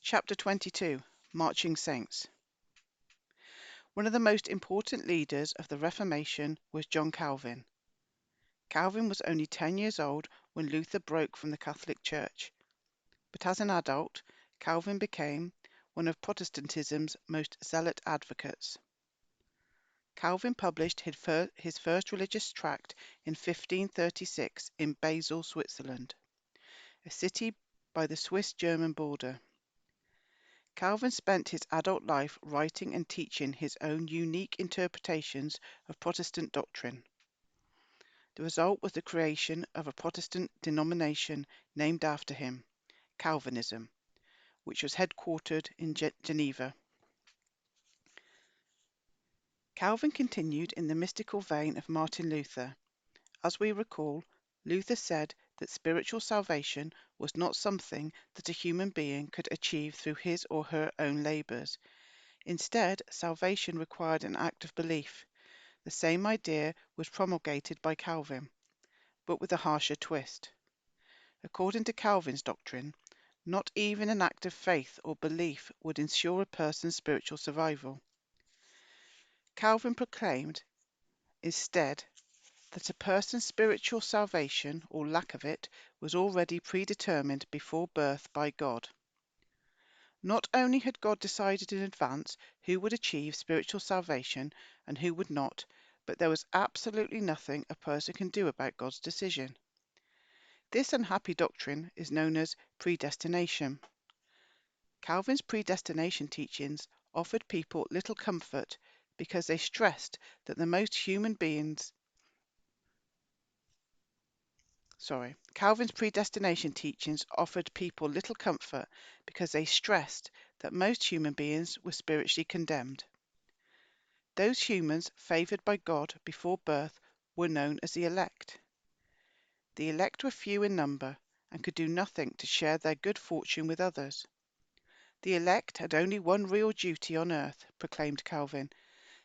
Chapter 22, Marching Saints. One of the most important leaders of the Reformation was John Calvin. Calvin was only 10 years old when Luther broke from the Catholic Church, but as an adult, Calvin became one of Protestantism's most zealot advocates. Calvin published his first religious tract in 1536 in Basel, Switzerland, a city by the Swiss-German border. Calvin spent his adult life writing and teaching his own unique interpretations of Protestant doctrine. The result was the creation of a Protestant denomination named after him, Calvinism, which was headquartered in Geneva. Calvin continued in the mystical vein of Martin Luther. As we recall, Luther said that spiritual salvation was not something that a human being could achieve through his or her own labours. Instead, salvation required an act of belief. The same idea was promulgated by Calvin, but with a harsher twist. According to Calvin's doctrine, not even an act of faith or belief would ensure a person's spiritual survival. Calvin proclaimed, instead, that a person's spiritual salvation, or lack of it, was already predetermined before birth by God. Not only had God decided in advance who would achieve spiritual salvation and who would not, but there was absolutely nothing a person can do about God's decision. This unhappy doctrine is known as predestination. Calvin's predestination teachings offered people little comfort because they stressed that Calvin's predestination teachings offered people little comfort because they stressed that most human beings were spiritually condemned. Those humans favoured by God before birth were known as the elect. The elect were few in number and could do nothing to share their good fortune with others. The elect had only one real duty on earth, proclaimed Calvin,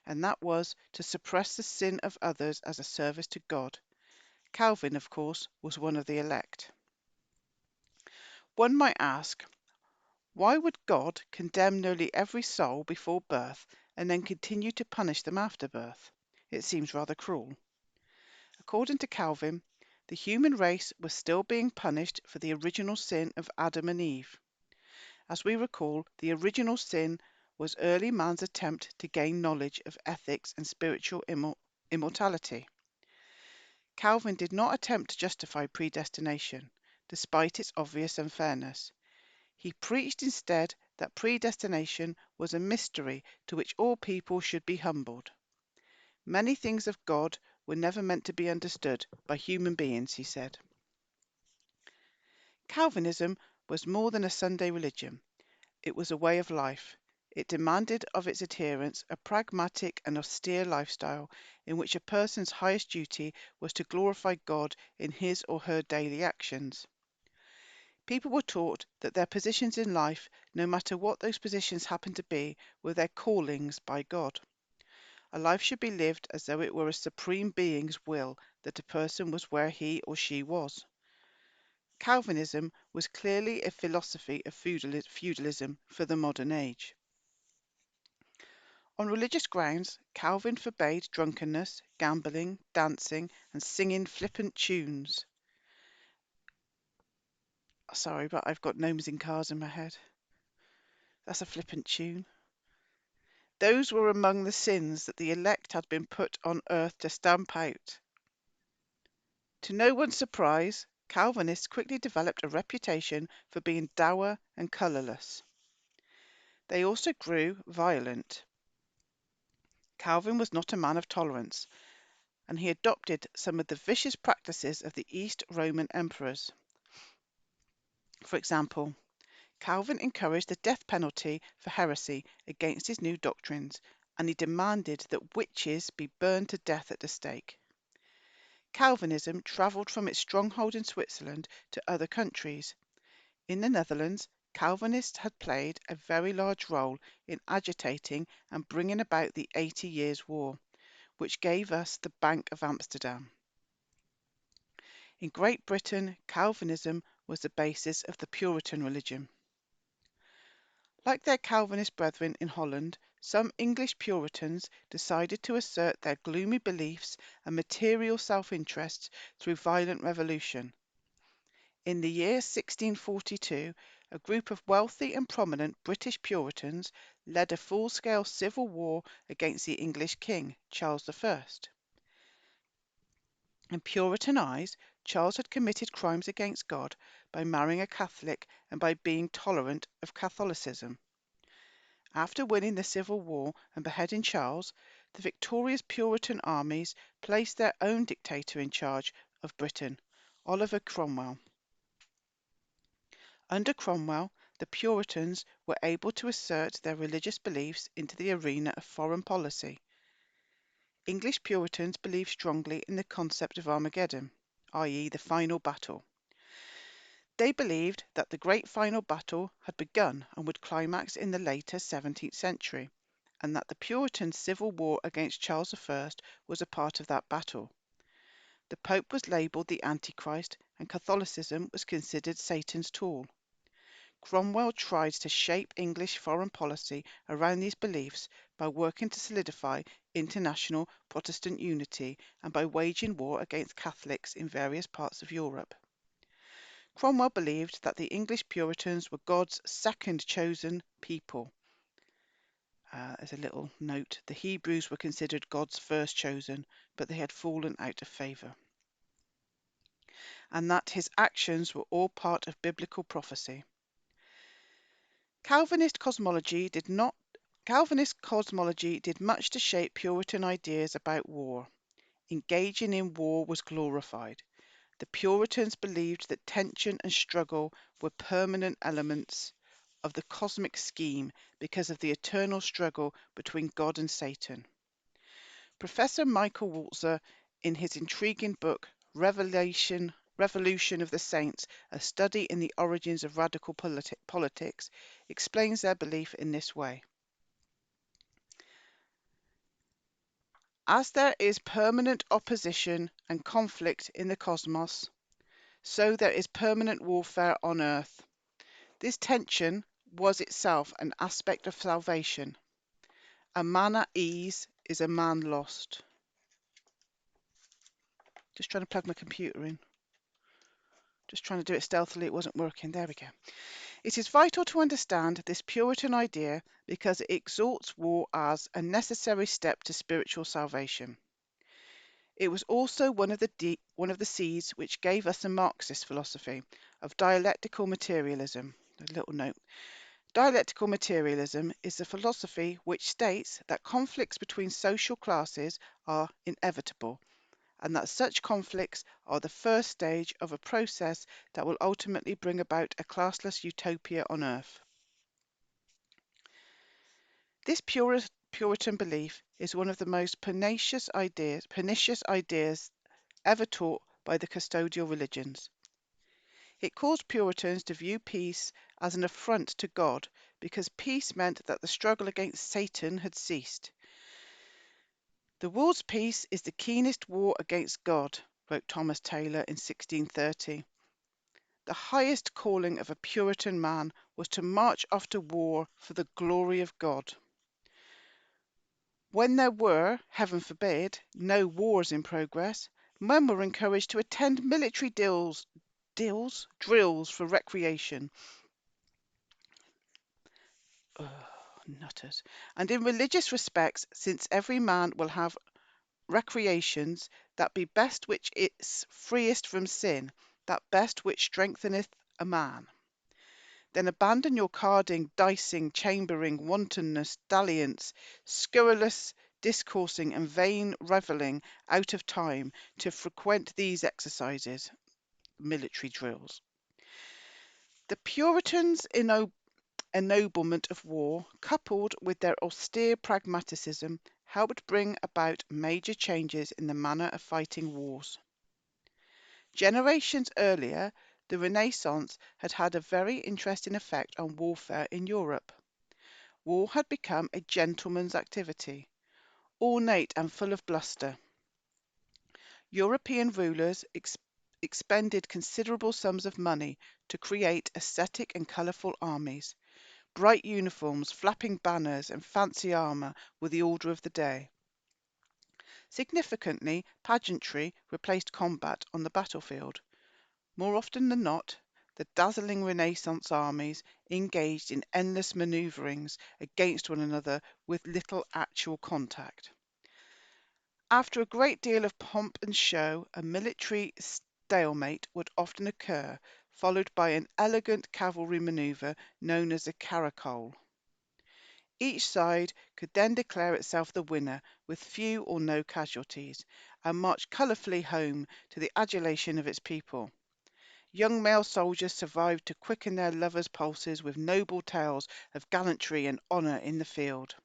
and that was to suppress the sin of others as a service to God. Calvin, of course, was one of the elect. One might ask, why would God condemn nearly every soul before birth and then continue to punish them after birth? It seems rather cruel. According to Calvin, the human race was still being punished for the original sin of Adam and Eve. As we recall, the original sin was early man's attempt to gain knowledge of ethics and spiritual immortality. Calvin did not attempt to justify predestination, despite its obvious unfairness. He preached instead that predestination was a mystery to which all people should be humbled. Many things of God were never meant to be understood by human beings, he said. Calvinism was more than a Sunday religion. It was a way of life. It demanded of its adherents a pragmatic and austere lifestyle in which a person's highest duty was to glorify God in his or her daily actions. People were taught that their positions in life, no matter what those positions happened to be, were their callings by God. A life should be lived as though it were a supreme being's will that a person was where he or she was. Calvinism was clearly a philosophy of feudalism for the modern age. On religious grounds, Calvin forbade drunkenness, gambling, dancing, and singing flippant tunes. Sorry, but I've got gnomes in cars in my head. That's a flippant tune. Those were among the sins that the elect had been put on earth to stamp out. To no one's surprise, Calvinists quickly developed a reputation for being dour and colourless. They also grew violent. Calvin was not a man of tolerance, and he adopted some of the vicious practices of the East Roman emperors. For example, Calvin encouraged the death penalty for heresy against his new doctrines, and he demanded that witches be burned to death at the stake. Calvinism travelled from its stronghold in Switzerland to other countries. In the Netherlands, Calvinists had played a very large role in agitating and bringing about the 80 Years' War, which gave us the Bank of Amsterdam. In Great Britain, Calvinism was the basis of the Puritan religion. Like their Calvinist brethren in Holland, some English Puritans decided to assert their gloomy beliefs and material self-interests through violent revolution. In the year 1642, a group of wealthy and prominent British Puritans led a full-scale civil war against the English king, Charles I. In Puritan eyes, Charles had committed crimes against God by marrying a Catholic and by being tolerant of Catholicism. After winning the Civil War and beheading Charles, the victorious Puritan armies placed their own dictator in charge of Britain, Oliver Cromwell. Under Cromwell, the Puritans were able to assert their religious beliefs into the arena of foreign policy. English Puritans believed strongly in the concept of Armageddon, i.e., the final battle. They believed that the great final battle had begun and would climax in the later 17th century, and that the Puritan civil war against Charles I was a part of that battle. The Pope was labelled the Antichrist, and Catholicism was considered Satan's tool. Cromwell tried to shape English foreign policy around these beliefs by working to solidify international Protestant unity and by waging war against Catholics in various parts of Europe. Cromwell believed that the English Puritans were God's second chosen people. As a little note, the Hebrews were considered God's first chosen, but they had fallen out of favour. And that his actions were all part of biblical prophecy. Calvinist cosmology did much to shape Puritan ideas about war. Engaging in war was glorified. The Puritans believed that tension and struggle were permanent elements of the cosmic scheme because of the eternal struggle between God and Satan. Professor Michael Walzer, in his intriguing book Revolution of the Saints, a study in the origins of radical politics, explains their belief in this way. As there is permanent opposition and conflict in the cosmos, so there is permanent warfare on earth. This tension was itself an aspect of salvation. A man at ease is a man lost. Just trying to plug my computer in. Just trying to do it stealthily, it wasn't working. There we go. It is vital to understand this Puritan idea because it exalts war as a necessary step to spiritual salvation. It was also one of the seeds which gave us a Marxist philosophy of dialectical materialism. A little note. Dialectical materialism is the philosophy which states that conflicts between social classes are inevitable, and that such conflicts are the first stage of a process that will ultimately bring about a classless utopia on earth. This Puritan belief is one of the most pernicious ideas ever taught by the custodial religions. It caused Puritans to view peace as an affront to God because peace meant that the struggle against Satan had ceased. The world's peace is the keenest war against God, wrote Thomas Taylor in 1630. The highest calling of a Puritan man was to march off to war for the glory of God. When there were, heaven forbid, no wars in progress, men were encouraged to attend military drills for recreation. Nutters. And in religious respects, since every man will have recreations, that be best which is freest from sin, that best which strengtheneth a man. Then abandon your carding, dicing, chambering, wantonness, dalliance, scurrilous discoursing, and vain revelling out of time to frequent these exercises, military drills. The Puritans' ennoblement of war, coupled with their austere pragmatism, helped bring about major changes in the manner of fighting wars. Generations earlier, the Renaissance had had a very interesting effect on warfare in Europe. War had become a gentleman's activity, ornate and full of bluster. European rulers expended considerable sums of money to create aesthetic and colourful armies, Bright uniforms, flapping banners, and fancy armour were the order of the day. Significantly, pageantry replaced combat on the battlefield. More often than not, the dazzling Renaissance armies engaged in endless manoeuvrings against one another with little actual contact. After a great deal of pomp and show, a military stalemate would often occur, followed by an elegant cavalry manoeuvre known as a caracole. Each side could then declare itself the winner with few or no casualties, and march colourfully home to the adulation of its people. Young male soldiers survived to quicken their lovers' pulses with noble tales of gallantry and honour in the field.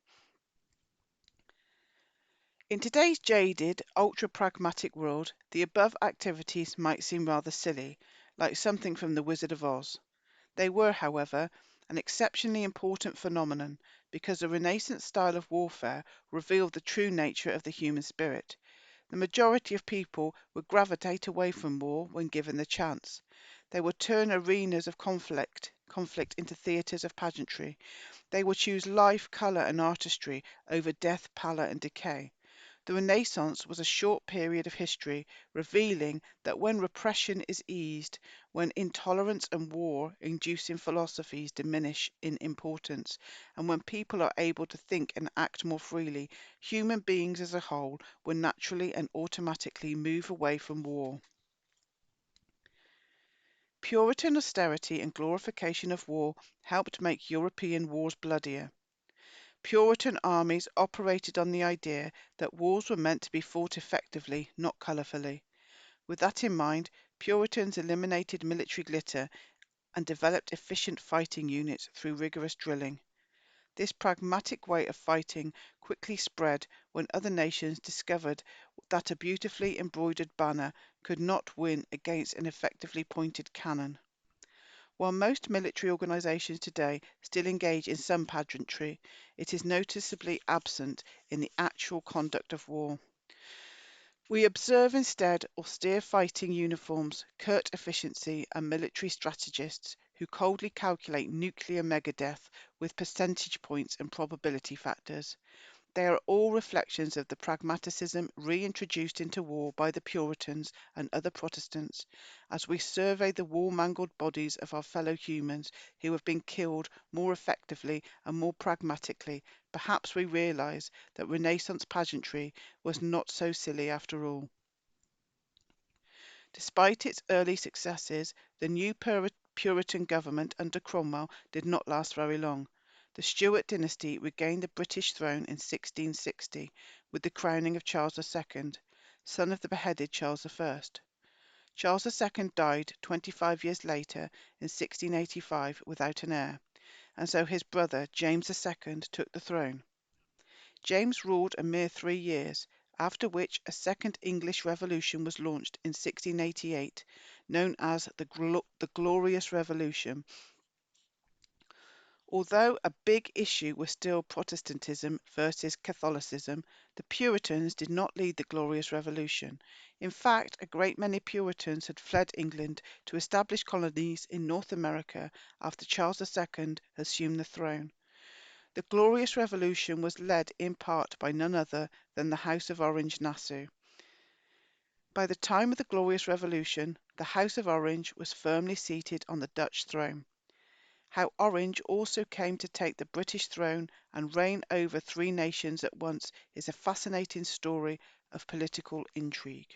In today's jaded, ultra-pragmatic world, the above activities might seem rather silly, like something from The Wizard of Oz. They were, however, an exceptionally important phenomenon because the Renaissance style of warfare revealed the true nature of the human spirit. The majority of people would gravitate away from war when given the chance. They would turn arenas of conflict into theatres of pageantry. They would choose life, colour and artistry over death, pallor and decay. The Renaissance was a short period of history revealing that when repression is eased, when intolerance and war-inducing philosophies diminish in importance, and when people are able to think and act more freely, human beings as a whole will naturally and automatically move away from war. Puritan austerity and glorification of war helped make European wars bloodier. Puritan armies operated on the idea that wars were meant to be fought effectively, not colourfully. With that in mind, Puritans eliminated military glitter and developed efficient fighting units through rigorous drilling. This pragmatic way of fighting quickly spread when other nations discovered that a beautifully embroidered banner could not win against an effectively pointed cannon. While most military organisations today still engage in some pageantry, it is noticeably absent in the actual conduct of war. We observe instead austere fighting uniforms, curt efficiency, and military strategists who coldly calculate nuclear megadeath with percentage points and probability factors. They are all reflections of the pragmaticism reintroduced into war by the Puritans and other Protestants. As we survey the war-mangled bodies of our fellow humans who have been killed more effectively and more pragmatically, perhaps we realise that Renaissance pageantry was not so silly after all. Despite its early successes, the new Puritan government under Cromwell did not last very long. The Stuart dynasty regained the British throne in 1660 with the crowning of Charles II, son of the beheaded Charles I. Charles II died 25 years later in 1685 without an heir, and so his brother James II took the throne. James ruled a mere 3 years, after which a second English Revolution was launched in 1688, known as the Glorious Revolution. Although a big issue was still Protestantism versus Catholicism, the Puritans did not lead the Glorious Revolution. In fact, a great many Puritans had fled England to establish colonies in North America after Charles II assumed the throne. The Glorious Revolution was led in part by none other than the House of Orange-Nassau. By the time of the Glorious Revolution, the House of Orange was firmly seated on the Dutch throne. How Orange also came to take the British throne and reign over 3 nations at once is a fascinating story of political intrigue.